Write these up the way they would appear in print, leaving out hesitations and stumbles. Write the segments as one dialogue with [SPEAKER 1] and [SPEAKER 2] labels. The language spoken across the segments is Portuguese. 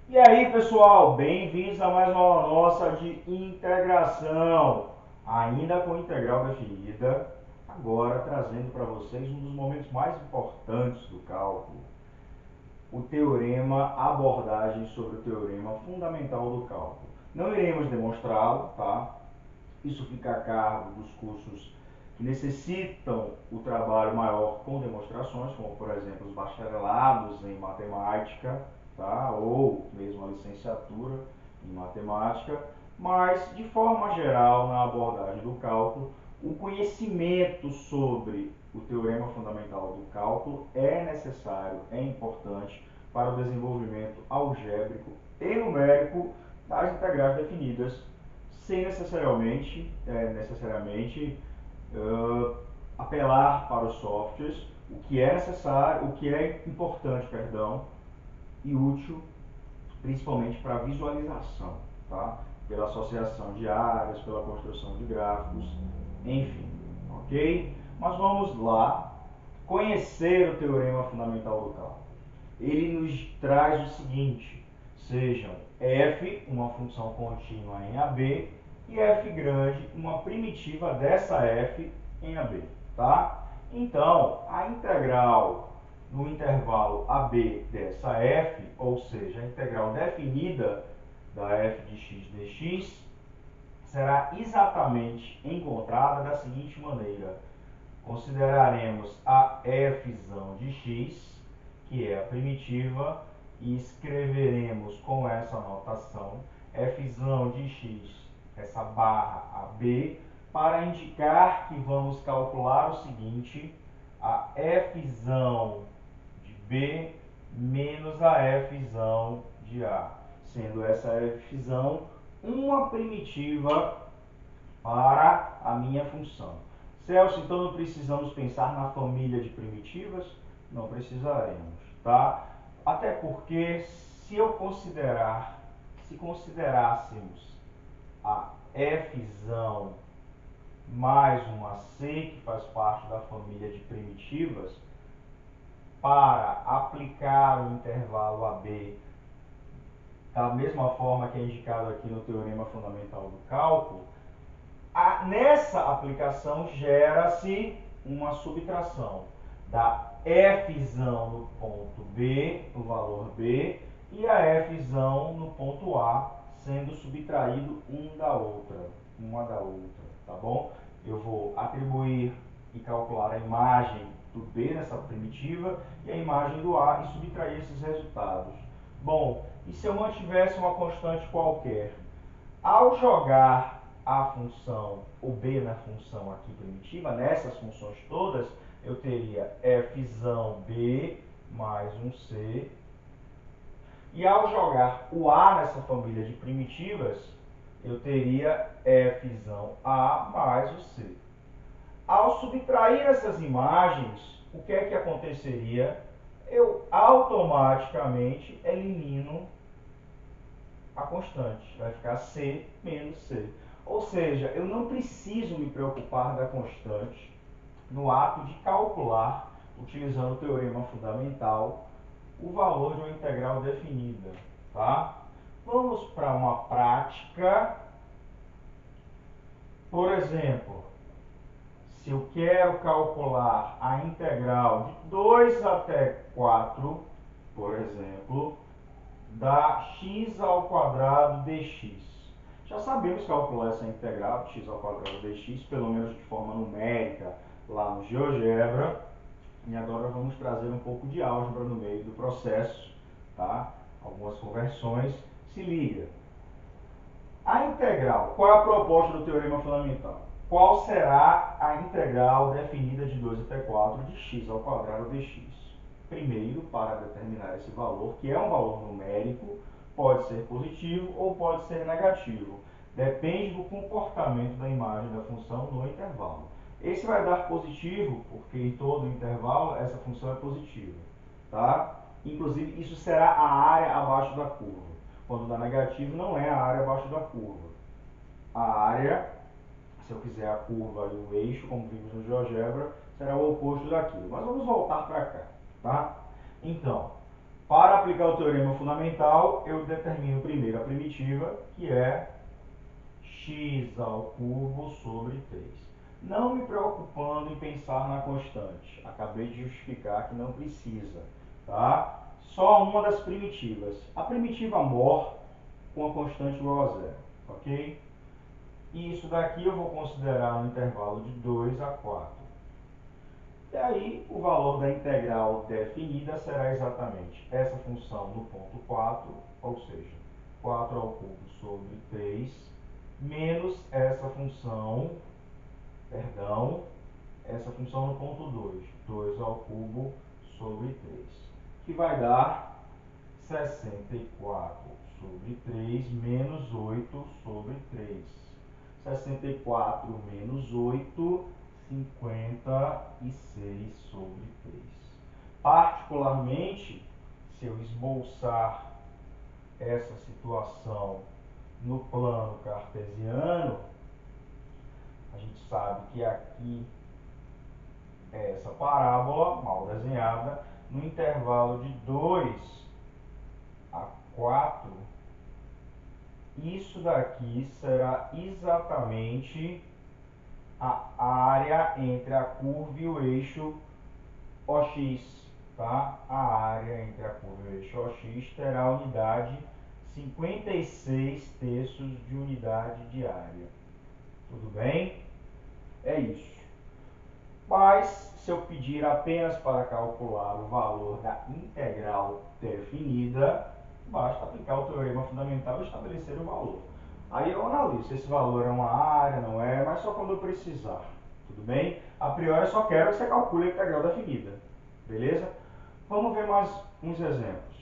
[SPEAKER 1] E aí, pessoal, bem-vindos a mais uma aula nossa de integração, ainda com integral definida, agora trazendo para vocês um dos momentos mais importantes do cálculo, o teorema, a abordagem sobre o teorema fundamental do cálculo. Não iremos demonstrá-lo, tá? Isso fica a cargo dos cursos que necessitam o trabalho maior com demonstrações, como por exemplo os bacharelados em matemática, tá? Ou mesmo a licenciatura em matemática, mas de forma geral, na abordagem do cálculo, o conhecimento sobre o teorema fundamental do cálculo é necessário, é importante para o desenvolvimento algébrico e numérico das integrais definidas sem necessariamente apelar para os softwares, o que é necessário, o que é importante, perdão, e útil, principalmente para visualização, tá? Pela associação de áreas, pela construção de gráficos, enfim, ok? Mas vamos lá conhecer o teorema fundamental do cálculo. Ele nos traz o seguinte: sejam f uma função contínua em AB e f grande uma primitiva dessa f em AB, tá? Então, a integral no intervalo AB dessa f, ou seja, a integral definida da f de x dx, será exatamente encontrada da seguinte maneira: consideraremos a f de x, que é a primitiva, e escreveremos com essa notação f de x, essa barra AB, para indicar que vamos calcular o seguinte: a f de B menos a f de A, sendo essa f uma primitiva para a minha função. Celso, então não precisamos pensar na família de primitivas? Não precisaremos, tá? Até porque se considerássemos a f mais uma c, que faz parte da família de primitivas, para aplicar o intervalo AB da mesma forma que é indicado aqui no teorema fundamental do cálculo, nessa aplicação gera-se uma subtração da f no ponto B, no valor B, e a f no ponto A, sendo subtraído uma da outra, tá bom? Eu vou atribuir e calcular a imagem do B nessa primitiva e a imagem do A e subtrair esses resultados. Bom, e se eu mantivesse uma constante qualquer? Ao jogar a função, o b na função aqui primitiva, nessas funções todas, eu teria f(b) mais um c. E ao jogar o a nessa família de primitivas, eu teria f(a) mais o c. Ao subtrair essas imagens, o que é que aconteceria? Eu automaticamente elimino a constante. Vai ficar C menos C. Ou seja, eu não preciso me preocupar da constante no ato de calcular, utilizando o teorema fundamental, o valor de uma integral definida. Tá? Vamos para uma prática. Por exemplo, se eu quero calcular a integral de 2 até 4, por exemplo, da x ao quadrado dx. Já sabemos calcular essa integral de x ao quadrado dx, pelo menos de forma numérica, lá no GeoGebra. E agora vamos trazer um pouco de álgebra no meio do processo, tá? Algumas conversões. Se liga. A integral, qual é a proposta do teorema fundamental? Qual será a integral definida de 2 até 4 de x ao quadrado dx? Primeiro, para determinar esse valor, que é um valor numérico, pode ser positivo ou pode ser negativo. Depende do comportamento da imagem da função no intervalo. Esse vai dar positivo, porque em todo o intervalo essa função é positiva. Tá? Inclusive, isso será a área abaixo da curva. Quando dá negativo, não é a área abaixo da curva. A área, se eu quiser a curva e o eixo, como vimos no GeoGebra, será o oposto daquilo. Mas vamos voltar para cá, tá? Então, Para aplicar o teorema fundamental, eu determino primeiro a primitiva, que é x ao cubo sobre 3. Não me preocupando em pensar na constante. Acabei de justificar que não precisa, tá? Só uma das primitivas. A primitiva mor com a constante igual a zero, ok? E isso daqui eu vou considerar no intervalo de 2 a 4. E aí, o valor da integral definida será exatamente essa função no ponto 4, ou seja, 4 ao cubo sobre 3, menos essa função no ponto 2, 2 ao cubo sobre 3, que vai dar 64 sobre 3 menos 8 sobre 3. 64 menos 8, 56 sobre 3. Particularmente, se eu esboçar essa situação no plano cartesiano, a gente sabe que aqui é essa parábola mal desenhada, no intervalo de 2 a 4, isso daqui será exatamente a área entre a curva e o eixo OX, tá? A área entre a curva e o eixo OX terá a unidade 56 terços de unidade de área. Tudo bem? É isso. Mas, se eu pedir apenas para calcular o valor da integral definida, basta aplicar o teorema fundamental e estabelecer o valor. Aí eu analiso se esse valor é uma área, não é, mas só quando eu precisar. Tudo bem? A priori eu só quero que você calcule a integral definida. Beleza? Vamos ver mais uns exemplos.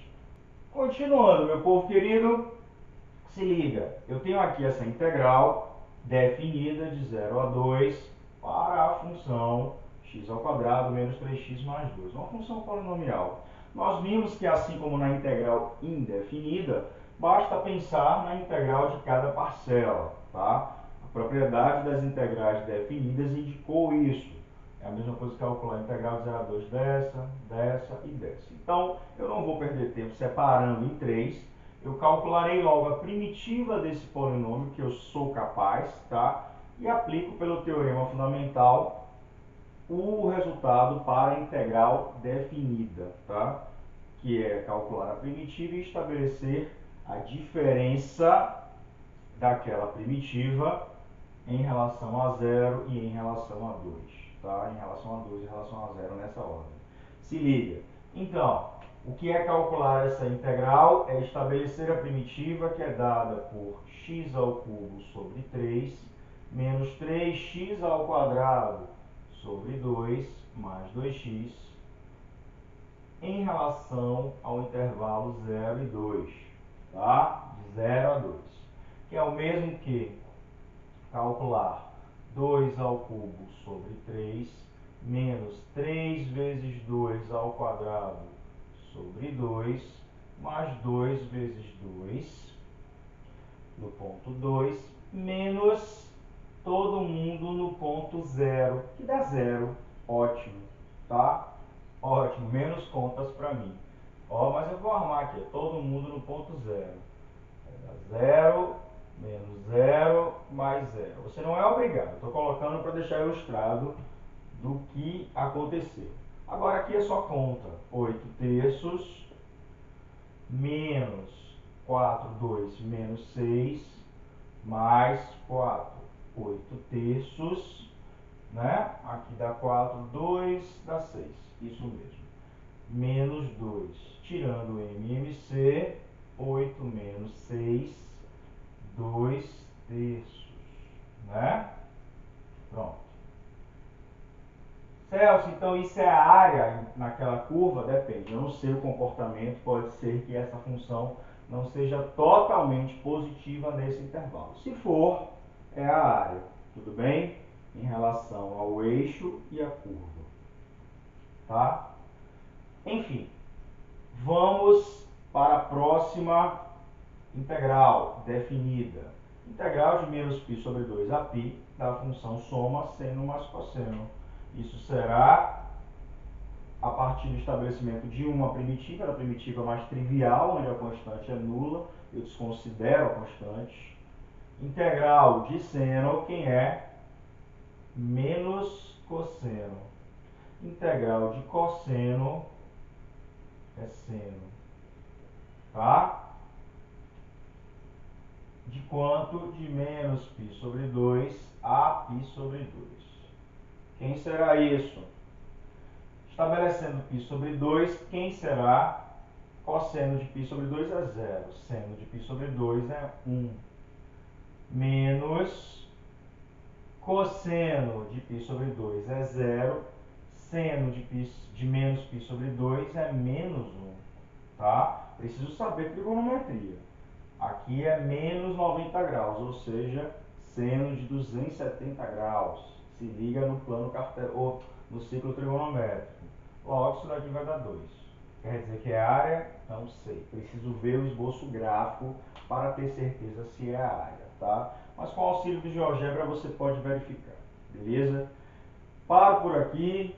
[SPEAKER 1] Continuando, meu povo querido, se liga. Eu tenho aqui essa integral definida de 0 a 2 para a função x ao quadrado menos 3x mais 2. Uma função polinomial. Nós vimos que, assim como na integral indefinida, basta pensar na integral de cada parcela, tá? A propriedade das integrais definidas indicou isso. É a mesma coisa que calcular a integral de 0 a 2 dessa e dessa. Então, eu não vou perder tempo separando em 3. Eu calcularei logo a primitiva desse polinômio, que eu sou capaz, tá? E aplico pelo teorema fundamental o resultado para a integral definida, tá? Que é calcular a primitiva e estabelecer a diferença daquela primitiva em relação a 0 e em relação a 2, tá? Em relação a 2 e em relação a 0 nessa ordem. Se liga. Então, o que é calcular essa integral? É estabelecer a primitiva, que é dada por x ao cubo sobre 3 menos 3x ao quadrado sobre 2 mais 2x em relação ao intervalo 0 e 2, tá? De 0 a 2, que é o mesmo que calcular 2 ao cubo sobre 3 menos 3 vezes 2 ao quadrado sobre 2 mais 2 vezes 2 no ponto 2 menos todo mundo no ponto 0, que dá 0. Ótimo, tá? Ótimo, menos contas para mim. Ó, mas eu vou arrumar aqui, todo mundo no ponto 0. Dá 0, menos 0, mais 0. Você não é obrigado, estou colocando para deixar ilustrado do que aconteceu. Agora aqui é só conta. 8 terços menos 4, 2, menos 6, mais 4, 8 terços, né? Aqui dá 4, 2, dá 6. Isso mesmo. Menos 2, tirando o MMC, 8 menos 6, 2 terços, né? Pronto. Celso, então isso é a área naquela curva? Depende, eu não sei o comportamento, pode ser que essa função não seja totalmente positiva nesse intervalo. Se for, é a área, tudo bem? Em relação ao eixo e à curva, tá? Enfim, vamos para a próxima integral definida. Integral de menos π sobre 2 a π da função soma seno mais cosseno. Isso será a partir do estabelecimento de uma primitiva, a primitiva mais trivial, onde a constante é nula, eu desconsidero a constante. Integral de seno, quem é? Menos cosseno. Integral de cosseno é seno. Tá? De quanto? De menos π sobre 2 a π sobre 2. Quem será isso? Estabelecendo π sobre 2, quem será? Cosseno de π sobre 2 é 0. Seno de π sobre 2 é 1. Menos cosseno de π sobre 2 é 0. Seno de menos π sobre 2 é menos 1. Tá? Preciso saber trigonometria. Aqui é menos 90 graus, ou seja, seno de 270 graus. Se liga no plano cartesiano, no ciclo trigonométrico. Logo, isso daqui vai dar 2. Quer dizer que é área? Não sei. Preciso ver o esboço gráfico para ter certeza se é a área, tá? Mas com o auxílio do GeoGebra você pode verificar, beleza? Paro por aqui,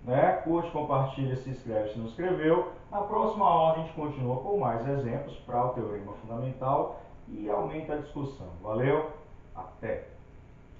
[SPEAKER 1] né? Curte, compartilha, se inscreve se não inscreveu. Na próxima aula a gente continua com mais exemplos para o teorema fundamental e aumenta a discussão. Valeu? Até!